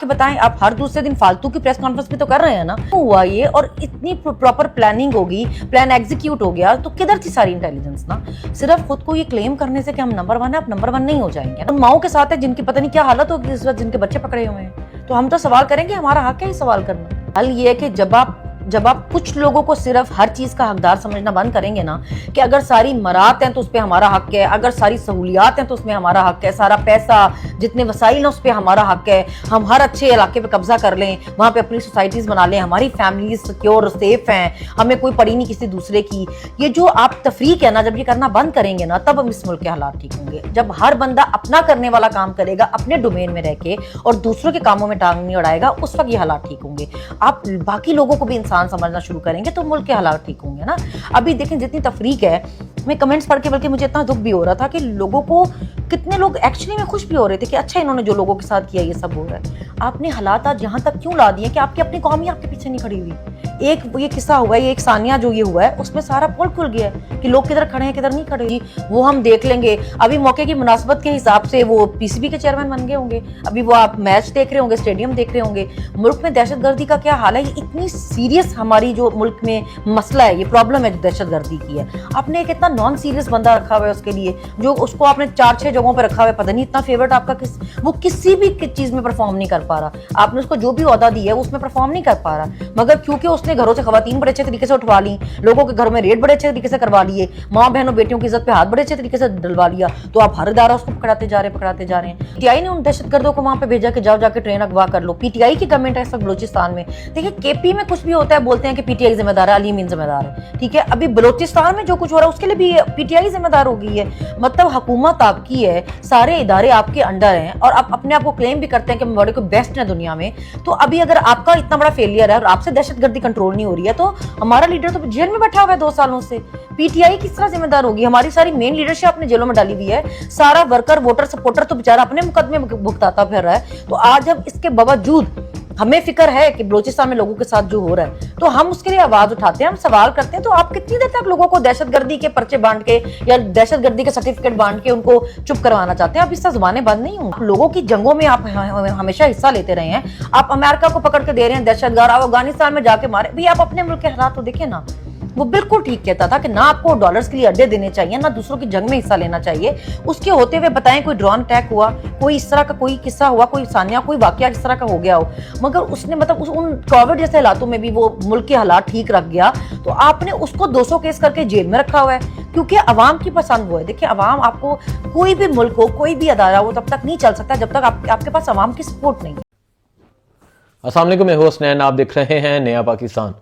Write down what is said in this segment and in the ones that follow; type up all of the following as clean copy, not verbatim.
کہ بتائیں آپ ہر دوسرے دن فالتو کی پریس کانفرنس بھی تو کر رہے ہیں نا. ہوا یہ اور اتنی پراپر پلاننگ ہوگی, پلان ایگزیکیوٹ ہو گیا تو کدھر تھی ساری انٹیلیجنس نا. صرف خود کو یہ کلیم کرنے سے کہ ہم نمبر 1 ہے, آپ نمبر 1 نہیں ہو جائیں گے. ان ماؤں کے ساتھ ہے جن کی پتہ نہیں کیا حالت ہوگی اس وقت, جن کے بچے پکڑے ہوئے ہیں. تو ہم تو سوال کریں گے, ہمارا حق ہے یہ سوال کرنا. حل یہ ہے کہ جب آپ کچھ لوگوں کو صرف ہر چیز کا حقدار سمجھنا بند کریں گے نا, کہ اگر ساری مرات ہیں تو اس پہ ہمارا حق ہے, اگر ساری سہولیات ہیں تو اس میں ہمارا حق ہے, سارا پیسہ جتنے وسائل ہیں اس پہ ہمارا حق ہے, ہم ہر اچھے علاقے پہ قبضہ کر لیں, وہاں پہ اپنی سوسائٹیز بنا لیں, ہماری فیملیز سیکیور سیف ہیں, ہمیں کوئی پڑی نہیں کسی دوسرے کی. یہ جو آپ تفریق ہے نا, جب یہ کرنا بند کریں گے نا تب ہم اس ملک کے حالات ٹھیک ہوں گے. جب ہر بندہ اپنا کرنے والا کام کرے گا اپنے ڈومین میں رہ کے اور دوسروں کے کاموں میں ٹانگ نہیں اڑائے گا, اس وقت یہ حالات ٹھیک ہوں گے. آپ باقی لوگوں کو بھی انسان سمجھنا شروع کریں گے تو ملک کے حالات ٹھیک ہوں گے نا. ابھی دیکھیں جتنی تفریق ہے, میں کمنٹس پڑھ کے بلکہ مجھے اتنا دکھ بھی ہو رہا تھا کہ لوگوں کو, کتنے لوگ ایکچولی میں خوش بھی ہو رہے تھے کہ اچھا انہوں نے جو لوگوں کے ساتھ کیا یہ سب ہو رہا ہے. آپ نے حالات آج یہاں تک کیوں لا دیے کہ آپ کی اپنی قوم ہی آپ کے پیچھے نہیں کھڑی ہوئی. ایک یہ قصہ ہوا ہے, یہ ایک ثانیہ جو یہ ہوا ہے اس میں سارا پول کھل گیا ہے کہ لوگ کدھر کھڑے ہیں کدھر نہیں کھڑے. وہ ہم دیکھ لیں گے. ابھی موقع کی مناسبت کے حساب سے وہ پی سی بی کے چیئرمین بن گئے ہوں گے, ابھی وہ آپ میچ دیکھ رہے ہوں گے, اسٹیڈیم دیکھ رہے ہوں گے. ملک میں دہشت گردی کا کیا حال ہے, یہ اتنی سیریس ہماری جو ملک میں مسئلہ ہے, یہ پرابلم ہے جو دہشت گردی کی ہے. آپ نے ایک اتنا نان سیریس بندہ رکھا ہوا ہے اس کے لیے, جو اس کو آپ نے 4-6 جگہوں پہ رکھا ہوا ہے, پتہ نہیں اتنا فیورٹ آپ کا وہ کسی بھی چیز میں پرفارم نہیں کر پا رہا. آپ نے اس کو جو بھی عہدہ دی ہے اس میں پرفارم نہیں کر پا رہا, مگر کیونکہ اس نے گھروں سے خواتین بڑے اچھے طریقے سے اٹھوا لی, لوگوں کے گھروں میں ریٹ بڑے اچھے طریقے سے کروا لیے, ماں بہنوں بیٹیوں کی عزت پہ ہاتھ بڑے اچھے طریقے سے ڈلوا لیا, تو آپ ہر ادارہ اس کو پکڑاتے جا رہے ہیں. پی ٹی آئی نے ان دہشت گردوں کو وہاں پہ بھیجا کہ جاؤ جا کے ٹرین اغوا کر لو. پی ٹی آئی کی گورنمنٹ ہے اس وقت بلوچستان میں. دیکھیں کے پی میں کچھ بھی ہوتا ہے بولتے ہیں کہ پی ٹی آئی ذمہ دار ہے, علی امین ذمہ دار ہے, ٹھیک ہے. ابھی بلوچستان میں جو کچھ ہو رہا ہے اس کے لیے بھی پی ٹی آئی ذمہ دار ہو گئی ہے. مطلب حکومت آپ کی ہے, سارے ادارے آپ کے انڈر ہیں, اور آپ اپنے آپ کو کلیم بھی کرتے ہیں کہ بڑے کو بیسٹ ہیں دنیا میں. تو ابھی اگر آپ کا اتنا بڑا فیلئر ہے اور آپ سے دہشت گردی کنٹرول نہیں ہو رہی ہے, تو ہمارا لیڈر تو جیل میں بیٹھا ہوا ہے 2 سالوں سے. پی ٹی آئی کس طرح ذمہ دار ہوگی؟ ہماری ساری مین لیڈرشپ اپنے جیلوں میں ڈالی ہوئی ہے, سارا ورکر ووٹر سپورٹر تو بیچارہ اپنے مقدمے بھگتاتا پھر رہا ہے. تو آج ہم اس کے باوجود ہمیں فکر ہے کہ بلوچستان میں لوگوں کے ساتھ جو ہو رہا ہے, تو ہم اس کے لیے آواز اٹھاتے ہیں, ہم سوال کرتے ہیں. تو آپ کتنی دیر تک لوگوں کو دہشت گردی کے پرچے بانٹ کے یا دہشت گردی کے سرٹیفکیٹ بانٹ کے ان کو چپ کروانا چاہتے ہیں؟ آپ اس سے زبانیں بند نہیں ہوں. لوگوں کی جنگوں میں آپ ہمیشہ حصہ لیتے رہے ہیں. آپ امریکہ کو پکڑ کے دے رہے ہیں دہشت گرد, آپ افغانستان میں جا کے مارے. بھی آپ اپنے ملک کے حالات تو دیکھیں نا. وہ بالکل ٹھیک کہتا تھا کہ نہ آپ کو ڈالرز کے لیے اڈے دینے چاہیے, نہ دوسروں کی جنگ میں حصہ لینا چاہیے. اس کے ہوتے ہوئے بتائیں کوئی ڈرون اٹیک ہوا, کوئی اس طرح کا کوئی قصہ ہوا, کوئی ثانیہ کوئی واقعہ اس طرح کا ہو گیا ہو, مگر اس نے مطلب ان کووڈ جیسے حالاتوں میں بھی وہ ملک کے حالات ٹھیک رکھ گیا. تو آپ نے اس کو 200 کیس کر کے جیل میں رکھا ہوا ہے, کیونکہ عوام کی پسند وہ ہے. دیکھیں عوام, آپ کو کوئی بھی ملک ہو, کوئی بھی ادارہ ہو, تب تک نہیں چل سکتا جب تک آپ کے پاس عوام کی سپورٹ نہیں ہے. السلام علیکم, میں حسنین, آپ دیکھ رہے ہیں نیا پاکستان.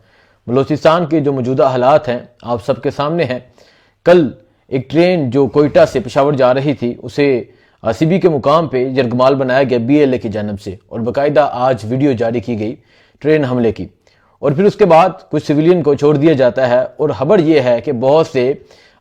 بلوچستان کے جو موجودہ حالات ہیں آپ سب کے سامنے ہیں. کل ایک ٹرین جو کوئٹہ سے پشاور جا رہی تھی, اسے سی بی کے مقام پہ یرغمال بنایا گیا بی ایل اے کی جانب سے, اور باقاعدہ آج ویڈیو جاری کی گئی ٹرین حملے کی. اور پھر اس کے بعد کچھ سویلین کو چھوڑ دیا جاتا ہے, اور خبر یہ ہے کہ بہت سے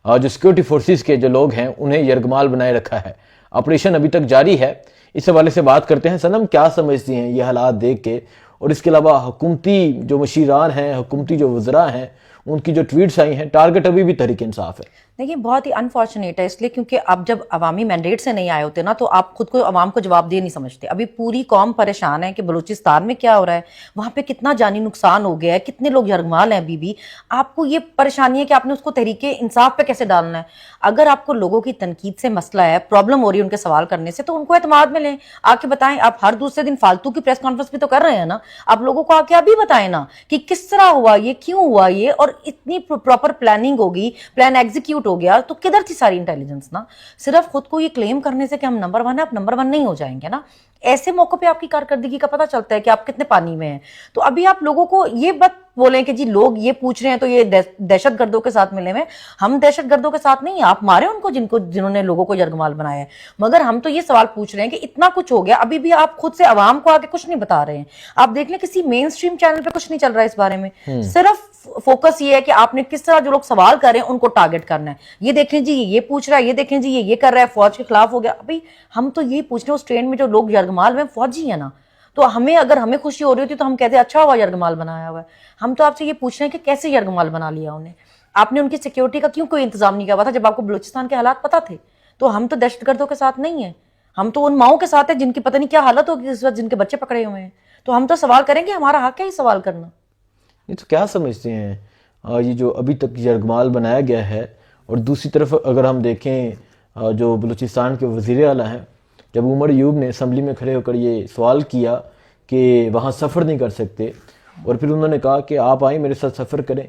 جو سیکورٹی فورسز کے جو لوگ ہیں انہیں یرغمال بنائے رکھا ہے. آپریشن ابھی تک جاری ہے. اس حوالے سے بات کرتے ہیں. صنم, کیا سمجھتی ہیں یہ حالات دیکھ کے, اور اس کے علاوہ حکومتی جو مشیران ہیں, حکومتی جو وزراء ہیں, ان کی جو ٹویٹس آئی ہیں, ٹارگٹ ابھی بھی تحریک انصاف ہے. دیکھیں بہت ہی انفارچونیٹ ہے, اس لیے کیونکہ اب جب عوامی مینڈیٹ سے نہیں آئے ہوتے نا, تو آپ خود کو عوام کو جواب دے نہیں سمجھتے. ابھی پوری قوم پریشان ہے کہ بلوچستان میں کیا ہو رہا ہے, وہاں پہ کتنا جانی نقصان ہو گیا ہے, کتنے لوگ یرغمال ہیں. ابھی بھی آپ کو یہ پریشانی ہے کہ آپ نے اس کو تحریک انصاف پہ کیسے ڈالنا ہے. اگر آپ کو لوگوں کی تنقید سے مسئلہ ہے, پرابلم ہو رہی ہے ان کے سوال کرنے سے, تو ان کو اعتماد میں لیں. آ کے بتائیں, آپ ہر دوسرے دن فالتو کی پریس کانفرنس بھی تو کر رہے ہیں نا, آپ لوگوں کو آ کے ابھی بتائیں نا کہ کس طرح ہوا یہ, کیوں ہوا یہ, اور اتنی پراپر پلاننگ ہوگی, پلان ایگزیکیوٹ ہو گیا, تو کدھر تھی ساری انٹیلیجنس نا. صرف خود کو یہ کلیم کرنے سے کہ ہم نمبر 1 ہے, آپ نمبر 1 نہیں ہو جائیں گے نا. ایسے موقع پہ آپ کی کارکردگی کا پتہ چلتا ہے کہ آپ کتنے پانی میں ہیں. تو ابھی آپ لوگوں کو یہ بات بولیں کہ جی لوگ یہ پوچھ رہے ہیں تو یہ دہشت گردوں کے ساتھ ملے ہوئے. ہم دہشت گردوں کے ساتھ نہیں, آپ مارے ان کو جنہوں نے لوگوں کو یرغمال بنایا ہے. مگر ہم تو یہ سوال پوچھ رہے ہیں کہ اتنا کچھ ہو گیا, ابھی بھی آپ خود سے عوام کو آگے کچھ نہیں بتا رہے ہیں. آپ دیکھ لیں کسی مین سٹریم چینل پہ کچھ نہیں چل رہا ہے اس بارے میں. صرف فوکس یہ ہے کہ آپ نے کس طرح جو لوگ سوال کر رہے ہیں ان کو ٹارگٹ کرنا ہے. یہ دیکھیں جی یہ پوچھ رہا ہے, یہ دیکھیں جی یہ کر رہا ہے, فوج کے خلاف ہو گیا. ابھی ہم تو یہ پوچھ رہے ہیں اس ٹرین میں جو لوگ یرغمال ہوئے فوجی ہیں نا, تو اگر ہمیں خوشی ہو رہی ہوتی تو ہم کہتے ہیں اچھا ہوا یرغمال بنایا ہوا ہے. ہم تو آپ سے یہ پوچھ رہے ہیں کہ کیسے یرغمال بنا لیا انہیں. آپ نے ان کی سیکیورٹی کا کیوں کوئی انتظام نہیں کیا ہوا تھا جب آپ کو بلوچستان کے حالات پتہ تھے؟ تو ہم تو دہشت گردوں کے ساتھ نہیں ہیں, ہم تو ان ماؤں کے ساتھ ہیں جن کی پتہ نہیں کیا حالت ہوگی اس وقت جن کے بچے پکڑے ہوئے ہیں. تو ہم تو سوال کریں گے, ہمارا حق ہے یہ سوال کرنا. یہ تو کیا سمجھتے ہیں یہ جو ابھی تک یرغمال بنایا گیا ہے, اور دوسری طرف اگر ہم دیکھیں جو بلوچستان کے وزیر اعلیٰ ہیں, جب عمر ایوب نے اسمبلی میں کھڑے ہو کر یہ سوال کیا کہ وہاں سفر نہیں کر سکتے, اور پھر انہوں نے کہا کہ آپ آئیں میرے ساتھ سفر کریں,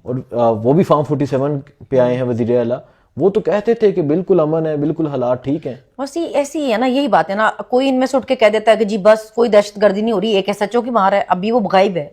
اور وہ بھی فارم 47 پہ آئے ہیں وزیر اعلیٰ, وہ تو کہتے تھے کہ بالکل امن ہے, بالکل حالات ٹھیک ہیں. بس یہ ایسی ہی ہے نا, یہی بات ہے نا. کوئی ان میں سے اٹھ کے کہہ دیتا ہے کہ جی بس کوئی دہشت گردی نہیں ہو رہی, ایک SHO کی مار ہے, ابھی وہ غائب ہے.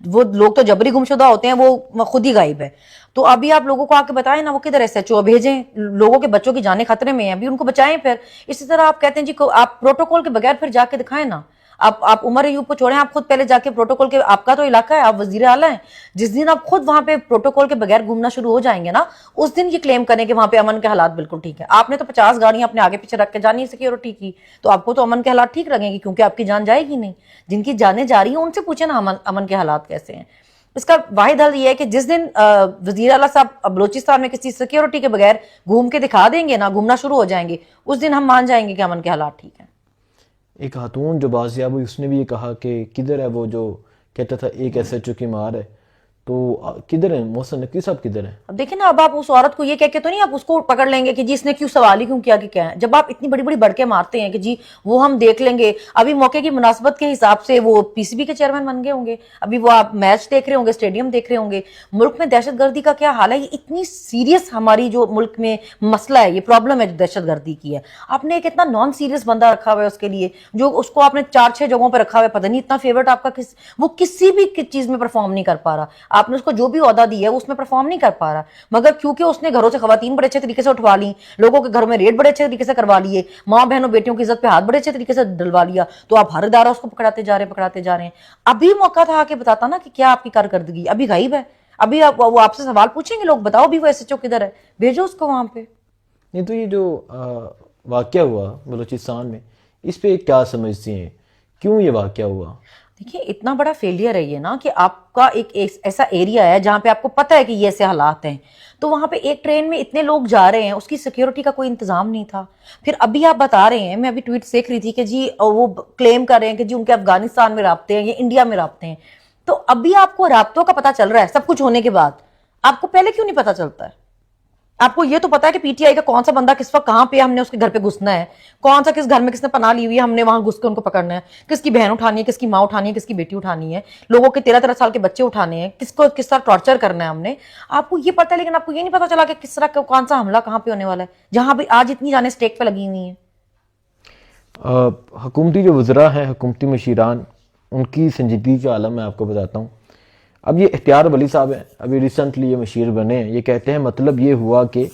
وہ لوگ تو جبری گمشدہ ہوتے ہیں, وہ خود ہی غائب ہے. تو ابھی آپ لوگوں کو آ کے بتائیں نا وہ کدھر SHO بھیجیں, لوگوں کے بچوں کی جانیں خطرے میں ہیں, ابھی ان کو بچائیں. پھر اسی طرح آپ کہتے ہیں جی آپ پروٹوکول کے بغیر پھر جا کے دکھائیں نا. آپ عمر ایوب کو چھوڑیں, آپ خود پہلے جا کے پروٹوکول کے, آپ کا تو علاقہ ہے, آپ وزیر اعلیٰ ہیں, جس دن آپ خود وہاں پہ پروٹوکول کے بغیر گھومنا شروع ہو جائیں گے نا, اس دن یہ کلیم کریں کہ وہاں پہ امن کے حالات بالکل ٹھیک ہے. آپ نے تو 50 گاڑیاں اپنے آگے پیچھے رکھ کے جانی سیکیورٹی کی, تو آپ کو تو امن کے حالات ٹھیک لگیں گے کیونکہ آپ کی جان جائے گی نہیں. جن کی جانیں جا رہی ہیں ان سے پوچھیں نا امن کے حالات کیسے ہیں. اس کا واحد حل یہ ہے کہ جس دن وزیر اعلیٰ صاحب بلوچستان میں کسی سیکیورٹی کے بغیر گھوم کے دکھا دیں گے نا, گھومنا شروع ہو جائیں گے, اس دن ہم مان جائیں گے کہ امن کے حالات ٹھیک ہیں. ایک خاتون جو بازیاب ہوئی اس نے بھی یہ کہا کہ کدھر ہے وہ جو کہتا تھا ایک SHO کی مار ہے, تو کدھر ہے محسن نقوی صاحب, کدھر ہیں؟ اب دیکھیں نا, اب آپ اس عورت کو یہ کہہ کے تو نہیں آپ اس کو پکڑ لیں گے کہ جی اس نے کیوں سوال ہی کیوں کیا کہ کیا ہے. جب آپ اتنی بڑی بڑی بڑکیں مارتے ہیں کہ جی وہ ہم دیکھ لیں گے, ابھی موقع کی مناسبت کے حساب سے وہ PCB کے چیئرمین بن گئے ہوں گے, ابھی وہ آپ میچ دیکھ رہے ہوں گے, اسٹیڈیم دیکھ رہے ہوں گے. ملک میں دہشت گردی کا کیا حال ہے, یہ اتنی سیریس ہماری جو ملک میں مسئلہ ہے, یہ پرابلم ہے جو دہشت گردی کی ہے. آپ نے ایک اتنا نان سیریس بندہ رکھا ہوا ہے اس کے لیے, جو اس کو آپ نے 4-6 جگہوں پہ رکھا ہوا ہے, پتہ نہیں اتنا فیورٹ آپ کا وہ کسی بھی چیز میں پرفارم نہیں کر پا رہا. آپ نے اس کو جو بھی عہدہ دی ہے اس میں پرفارم نہیں کر پا رہا, مگر کیونکہ اس نے گھروں سے خواتین بڑے اچھے طریقے سے اٹھوا لی, لوگوں کے گھروں میں ریڈ بڑے اچھے طریقے سے کروا لیے, ماں بہنوں بیٹیوں کی عزت پہ ہاتھ بڑے اچھے طریقے سے ڈلوا لیا, تو آپ ہر ادارہ اس کو پکڑاتے جا رہے ہیں. ابھی موقع تھا کہ بتاتا نا کہ کیا آپ کی کارکردگی, ابھی غائب ہے. ابھی وہ آپ سے سوال پوچھیں گے لوگ, بتاؤ ابھی وہ SHO کدھر ہے, بھیجو اس کو وہاں پہ. نہیں تو یہ جو واقعہ ہوا بلوچستان میں, اس پہ کیا سمجھتی ہیں, کیوں یہ واقعہ ہوا؟ دیکھیے اتنا بڑا فیلئر ہے یہ نا کہ آپ کا ایک ایسا ایریا ہے جہاں پہ آپ کو پتہ ہے کہ یہ ایسے حالات ہیں, تو وہاں پہ ایک ٹرین میں اتنے لوگ جا رہے ہیں, اس کی سیکیورٹی کا کوئی انتظام نہیں تھا. پھر ابھی آپ بتا رہے ہیں, میں ابھی ٹویٹ دیکھ رہی تھی کہ جی وہ کلیم کر رہے ہیں کہ جی ان کے افغانستان میں رابطے ہیں یا انڈیا میں رابطے ہیں. تو ابھی آپ کو رابطوں کا پتہ چل رہا ہے سب کچھ ہونے کے بعد, آپ کو پہلے کیوں نہیں پتہ چلتا ہے؟ آپ کو یہ تو پتا ہے کہ PTI کا کون سا بندہ کس وقت کہاں پہ ہم نے اس کے گھر پہ گھسنا ہے, کون سا کس گھر میں کس نے پناہ لی ہوئی ہے, ہم نے وہاں گھس کے ان کو پکڑنا ہے, کس کی بہن اٹھانی ہے, کس کی ماں اٹھانی ہے, کس کی بیٹی اٹھانی ہے, لوگوں کے 13 سال کے بچے اٹھانے ہیں, کس کو کس طرح ٹارچر کرنا ہے ہم نے. آپ کو یہ پتا ہے, لیکن آپ کو یہ نہیں پتا چلا کہ کس طرح کون سا حملہ کہاں پہ ہونے والا ہے, جہاں بھی آج اتنی جانیں اسٹیک پہ لگی ہوئی ہیں. حکومتی جو وزراء ہیں, حکومتی مشیران, ان کی سنجیدگی کا عالم میں آپ کو بتاتا ہوں. اب یہ اختیار ولی صاحب ہیں, ابھی ریسنٹلی یہ مشیر بنے ہیں, یہ کہتے ہیں مطلب یہ ہوا کہ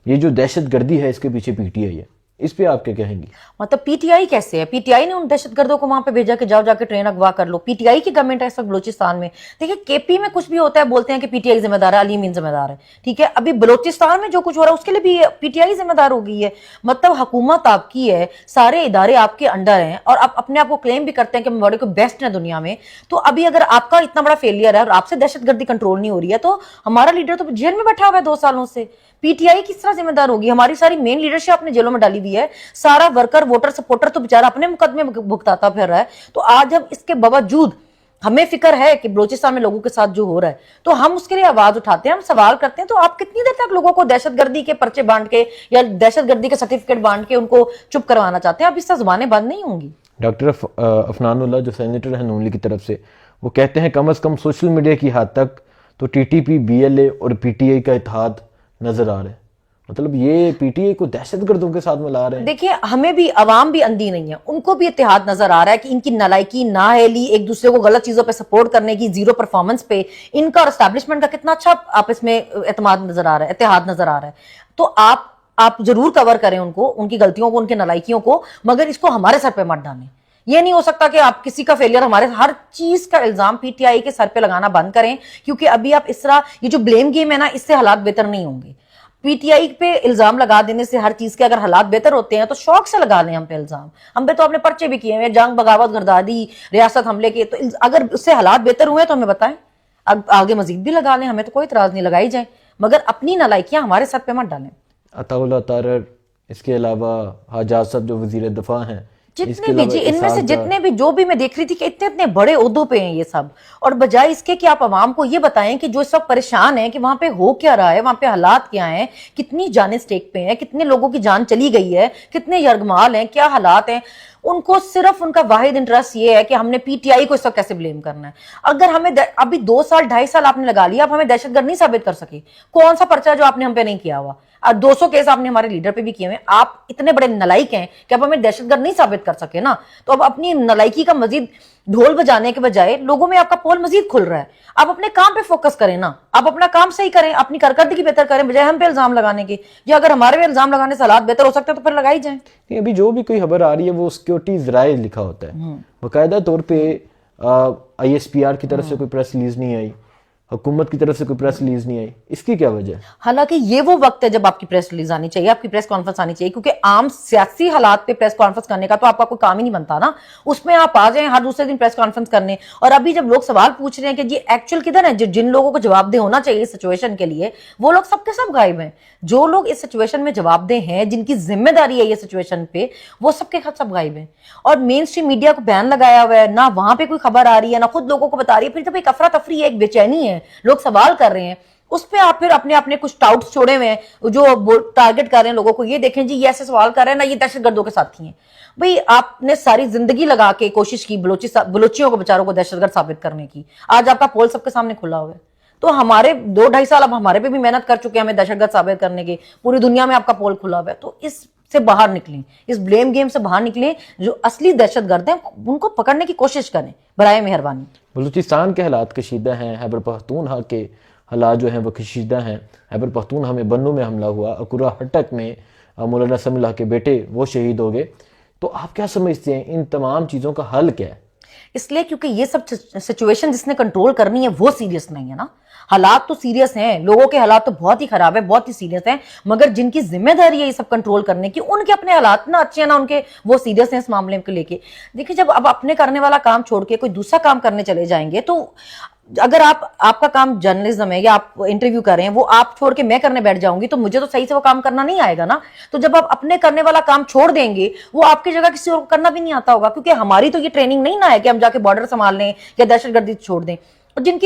یہ جو دہشت گردی ہے اس کے پیچھے PTI ہے. اس پہ آپ کیا کہیں گی؟ مطلب PTI کیسے ہے؟ PTI نے ان دہشت گردوں کو وہاں پہ بھیجا کہ جاؤ جا کے ٹرین اغوا کر لو. PTI کی گورنمنٹ ہے اس وقت بلوچستان میں. دیکھیں KP میں کچھ بھی ہوتا ہے بولتے ہیں کہ PTI ذمہ دار ہے, علی امین ذمہ دار ہے, ٹھیک ہے. ابھی بلوچستان میں جو کچھ ہو رہا ہے اس کے لیے بھی PTI ذمہ دار ہو گئی ہے. مطلب حکومت آپ کی ہے, سارے ادارے آپ کے انڈر ہیں, اور آپ اپنے آپ کو کلیم بھی کرتے ہیں کہ بڑے کو بیسٹ ہیں دنیا میں. تو ابھی اگر آپ کا اتنا بڑا فیلئر ہے اور آپ سے دہشت گردی کنٹرول نہیں ہو رہی ہے, تو ہمارا لیڈر تو جیل میں بیٹھا ہوا ہے 2 سالوں سے. PTI کس طرح ذمہ دار ہوگی؟ ہماری ساری مین لیڈرشپ اپنے جیلوں میں ڈالی ہوئی ہے, سارا ورکر ووٹر سپورٹر تو بیچارہ اپنے مقدمے بھگتاتا پھر رہا ہے. تو آج ہم اس کے باوجود ہمیں فکر ہے کہ بلوچستان میں لوگوں کے ساتھ جو ہو رہا ہے, تو ہم اس کے لیے آواز اٹھاتے ہیں, ہم سوال کرتے ہیں. تو آپ کتنی دیر تک لوگوں کو دہشت گردی کے پرچے بانٹ کے یا دہشت گردی کے سرٹیفکیٹ بانٹ کے ان کو چپ کروانا چاہتے ہیں؟ اب اس سے زبانیں بند نہیں ہوں گی. ڈاکٹر عفنان اللہ جو سینیٹر ہیں نون لیگ کی طرف سے, وہ کہتے ہیں کم از کم سوشل میڈیا کی حد تک تو TTP, BLA اور PTI کا اتحاد نظر آ رہا ہے. مطلب یہ PTI کو دہشت گردوں کے ساتھ ملا رہے ہیں. دیکھیں ہمیں بھی عوام بھی اندھی نہیں ہے, ان کو بھی اتحاد نظر آ رہا ہے کہ ان کی نالائکی, نااہلی, ایک دوسرے کو غلط چیزوں پہ سپورٹ کرنے کی, زیرو پرفارمنس پہ ان کا اور اسٹیبلشمنٹ کا کتنا اچھا آپس میں اعتماد نظر آ رہا ہے, اتحاد نظر آ رہا ہے. تو آپ ضرور کور کریں ان کو, ان کی غلطیوں کو, ان کی نالائکیوں کو, مگر اس کو ہمارے سر پہ مت ڈالیں. یہ نہیں ہو سکتا کہ آپ کسی کا فیلئر ہمارے, ہر چیز کا الزام PTI کے سر پہ لگانا بند کریں, کیونکہ ابھی آپ اس طرح یہ جو بلیم گیم ہے نا, اس سے حالات بہتر نہیں ہوں گے. PTI پہ الزام لگا دینے سے ہر چیز کے اگر حالات بہتر ہوتے ہیں تو شوق سے لگا لیں ہم پہ الزام. ہم پہ تو اپنے پرچے بھی کیے ہیں, جنگ, بغاوت, گردادی, ریاست حملے کے, تو اگر اس سے حالات بہتر ہوئے تو ہمیں بتائیں, اب آگے مزید بھی لگا لیں, ہمیں تو کوئی اعتراض نہیں, لگائی جائیں, مگر اپنی نالائکیاں ہمارے سر پہ مت ڈالیں. عطا اللہ تارڑ اس کے علاوہ حجاز صاحب جو وزیر دفاع ہیں، جتنے بھی جی ان میں سے جتنے بھی جو بھی میں دیکھ رہی تھی کہ اتنے اتنے بڑے عہدوں پہ ہیں یہ سب، اور بجائے اس کے کہ آپ عوام کو یہ بتائیں کہ جو اس وقت پریشان ہیں کہ وہاں پہ ہو کیا رہا ہے، وہاں پہ حالات کیا ہیں، کتنی جانیں سٹیک پہ ہیں، کتنے لوگوں کی جان چلی گئی ہے، کتنے یرغمال ہیں، کیا حالات ہیں، ان کو صرف ان کا واحد انٹرسٹ یہ ہے کہ ہم نے پی ٹی آئی کو اس وقت کیسے بلیم کرنا ہے۔ اگر ہمیں ابھی 2 سال 2.5 سال آپ نے لگا لیا، اب ہمیں دہشت گرد نہیں ثابت کر سکے، کون سا پرچہ جو آپ نے ہم پہ نہیں کیا ہوا، 200 کیس آپ نے ہمارے لیڈر پہ بھی کیے ہوئے، آپ اتنے بڑے نلائق ہیں کہ اب ہمیں دہشت گرد نہیں ثابت کر سکے نا، تو اب اپنی نلائکی کا مزید ڈھول بجانے کے بجائے لوگوں میں آپ کا پول مزید کھل رہا ہے، آپ اپنے کام پہ فوکس کریں نا، آپ اپنا کام صحیح کریں، اپنی کارکردگی بہتر کریں بجائے ہم پہ الزام لگانے کے، یا اگر ہمارے پہ الزام لگانے سے حالات بہتر ہو سکتے ہیں تو پھر لگائی جائیں۔ ابھی جو بھی کوئی خبر آ رہی ہے وہ سیکیورٹی ذرائع لکھا ہوتا ہے، باقاعدہ طور پہ آئی ایس پی آر کی طرف سے کوئی پریس ریلیز نہیں آئی، حکومت کی طرف سے کوئی پریس ریلیز نہیں آئی، اس کی کیا وجہ ہے؟ حالانکہ یہ وہ وقت ہے جب آپ کی پریس ریلیز آنی چاہیے، آپ کی پریس کانفرنس آنی چاہیے، کیونکہ عام سیاسی حالات پہ پریس کانفرنس کرنے کا تو آپ کا کوئی کام ہی نہیں بنتا نا، اس میں آپ آ جائیں ہر دوسرے دن پریس کانفرنس کرنے، اور ابھی جب لوگ سوال پوچھ رہے ہیں کہ جی ایکچوئل کدھر ہے، جن لوگوں کو جواب دہ ہونا چاہیے اس سچویشن کے لیے، وہ لوگ سب کے سب غائب ہیں، جو لوگ اس سچویشن میں جواب دہ ہیں، جن کی ذمہ داری ہے یہ سچویشن پہ، وہ سب کے سب غائب ہیں، اور مین اسٹریم میڈیا کو بین لگایا ہوا ہے، نہ وہاں پہ کوئی خبر آ رہی ہے، نہ خود لوگوں کو بتا رہی ہے، پھر جب ایک افراتفری ہے، ایک بے چینی ہے، لوگ سوال کر رہے ہیں، اس پہ آپ پھر اپنے کچھ ٹاؤٹس چھوڑے ہوئے ہیں جو ٹارگٹ کر رہے ہیں لوگوں کو، یہ دیکھیں جی یہ ایسے سوال کر رہے ہیں نا، یہ دہشت گردوں کے ساتھی ہیں۔ بھئی آپ نے ساری زندگی لگا کے کوشش کی بلوچیوں کو بیچاروں کو دہشت گرد ثابت کرنے کی، آج آپ کا پول سب کے سامنے کھلا ہوا ہے، تو ہمارے 2-2.5 سال اب ہمارے پہ بھی محنت کر چکے ہیں ہمیں دہشت گرد ثابت کرنے کے، پوری دنیا میں آپ کا پول کھلا ہوا ہے، تو اس سے باہر نکلیں، اس بلیم گیم سے باہر نکلیں، جو اصلی دہشت گرد ہیں ان کو پکڑنے کی کوشش کریں برائے مہربانی۔ بلوچستان کے حالات کشیدہ ہیں، خیبر پختونخوا کے حالات جو ہیں وہ کشیدہ ہیں، خیبر پختونخوا میں بنوں میں حملہ ہوا، اکورا ہٹک میں مولانا سمیع اللہ کے بیٹے وہ شہید ہو گئے، تو آپ کیا سمجھتے ہیں ان تمام چیزوں کا حل کیا ہے؟ اس لیے کیونکہ یہ سب سچویشن جس نے کنٹرول کرنی ہے وہ سیریس نہیں ہے نا، حالات تو سیریس ہیں، لوگوں کے حالات تو بہت ہی خراب ہے، بہت ہی سیریس ہیں، مگر جن کی ذمہ داری ہے یہ سب کنٹرول کرنے کی، ان کے اپنے حالات نہ اچھے ہیں نہ ان کے وہ سیریس ہیں اس معاملے کو لے کے۔ دیکھیں جب اب اپنے کرنے والا کام چھوڑ کے کوئی دوسرا کام کرنے چلے جائیں گے، تو اگر آپ کا کام جرنلزم ہے یا آپ انٹرویو کر رہے ہیں، وہ آپ چھوڑ کے میں کرنے بیٹھ جاؤں گی تو مجھے تو صحیح سے وہ کام کرنا نہیں آئے گا نا، تو جب آپ اپنے کرنے والا کام چھوڑ دیں گے وہ آپ کی جگہ کسی اور کو کرنا بھی نہیں آتا ہوگا، کیونکہ ہماری تو یہ ٹریننگ نہیں نہ ہے کہ ہم جا کے بارڈر سنبھال لیں یا دہشت گردی چھوڑ دیں، اور جن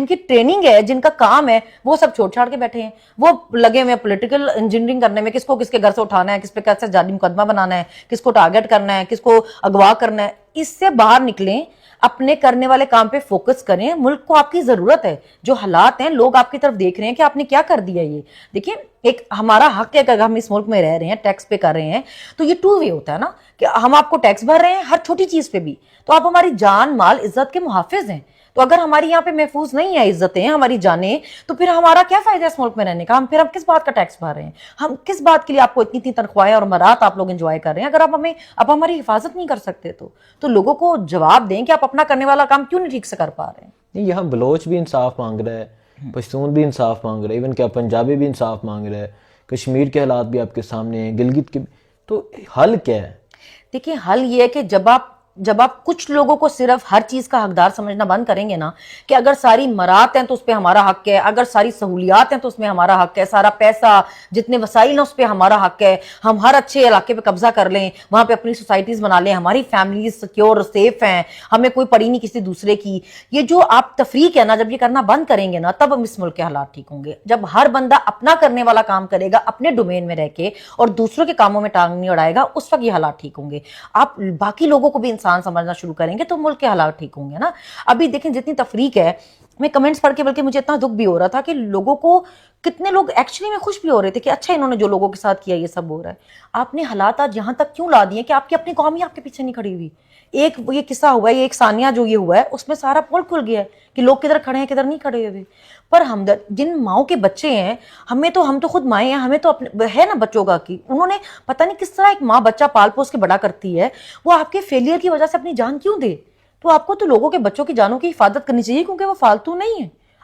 کی ٹریننگ ہے، جن کا کام ہے، وہ سب چھوڑ چھاڑ کے بیٹھے ہیں، وہ لگے ہوئے ہیں پولیٹیکل انجینئرنگ کرنے میں، کس کو کس کے گھر سے اٹھانا ہے، کس پہ کیسے جعلی مقدمہ بنانا ہے، کس کو ٹارگٹ کرنا ہے، کس کو اغوا کرنا ہے۔ اس سے باہر نکلیں، اپنے کرنے والے کام پہ فوکس کریں، ملک کو آپ کی ضرورت ہے، جو حالات ہیں لوگ آپ کی طرف دیکھ رہے ہیں کہ آپ نے کیا کر دیا۔ یہ دیکھیں ایک ہمارا حق ہے کہ اگر ہم اس ملک میں رہ رہے ہیں، ٹیکس پے کر رہے ہیں، تو یہ ٹو وے ہوتا ہے نا کہ ہم آپ کو ٹیکس بھر رہے ہیں ہر چھوٹی چیز پہ بھی، تو آپ ہماری جان مال عزت کے محافظ ہیں، تو اگر ہماری یہاں پہ محفوظ نہیں ہے عزتیں ہماری جانیں، تو پھر ہمارا کیا فائدہ ہے اس ملک میں رہنے کا، ہم کس بات کا ٹیکس بھر رہے ہیں، ہم کس بات کے لیے آپ کو اتنی تنخواہیں اور مرات آپ لوگ انجوائے کر رہے ہیں، اگر آپ ہماری حفاظت نہیں کر سکتے تو لوگوں کو جواب دیں کہ آپ اپنا کرنے والا کام کیوں نہیں ٹھیک سے کر پا رہے ہیں۔ نہیں، یہاں بلوچ بھی انصاف مانگ رہا ہے، پشتون بھی انصاف مانگ رہا ہے، ایون کیا پنجابی بھی انصاف مانگ رہا ہے، کشمیر کے حالات بھی آپ کے سامنے ہیں، گلگت کے، تو حل کیا ہے؟ دیکھیں حل یہ ہے کہ جب آپ کچھ لوگوں کو صرف ہر چیز کا حقدار سمجھنا بند کریں گے نا، کہ اگر ساری مرات ہیں تو اس پہ ہمارا حق ہے، اگر ساری سہولیات ہیں تو اس میں ہمارا حق ہے، سارا پیسہ جتنے وسائل ہیں اس پہ ہمارا حق ہے، ہم ہر اچھے علاقے پہ قبضہ کر لیں، وہاں پہ اپنی سوسائٹیز بنا لیں، ہماری فیملیز سیکیور سیف ہیں، ہمیں کوئی پڑی نہیں کسی دوسرے کی، یہ جو آپ تفریق ہے نا، جب یہ کرنا بند کریں گے نا، تب ہم اس ملک کے حالات ٹھیک ہوں گے۔ جب ہر بندہ اپنا کرنے والا کام کرے گا اپنے ڈومین میں رہ کے اور دوسروں کے کاموں میں ٹانگ نہیں اڑائے گا، اس وقت یہ حالات ٹھیک ہوں گے۔ آپ باقی لوگوں کو بھی انسان سمجھنا شروع کریں گے تو ملک کے حالات ٹھیک ہوں گے نا۔ ابھی دیکھیں جتنی تفریق ہے، میں کمنٹس پڑھ کے بلکہ مجھے اتنا دکھ بھی ہو رہا تھا کہ لوگوں کو، کتنے لوگ ایکچولی میں خوش بھی ہو رہے تھے کہ اچھا انہوں نے جو لوگوں کے ساتھ کیا یہ سب ہو رہا ہے۔ آپ نے حالات آج یہاں تک کیوں لا دیے کہ آپ کی اپنی قوم ہی آپ کے پیچھے نہیں کھڑی ہوئی۔ ایک یہ قصہ ہوا ہے، یہ ایک ثانیہ جو یہ ہوا ہے، اس میں سارا پول کھل گیا ہے کہ لوگ کدھر کھڑے ہیں کدھر نہیں کھڑے ہوئے۔ پر جن ماؤں کے بچے ہیں، ہم تو خود مائیں ہیں، ہمیں تو ہے نا بچوں کا کی، انہوں نے پتہ نہیں کس طرح ایک ماں بچہ پال پوس کے بڑا کرتی ہے، وہ آپ کے فیلئر کی وجہ سے اپنی جان کیوں دے؟ تو آپ کو تو لوگوں کے بچوں کی جانوں کی حفاظت کرنی چاہیے کیونکہ وہ فالتو نہیں ہے۔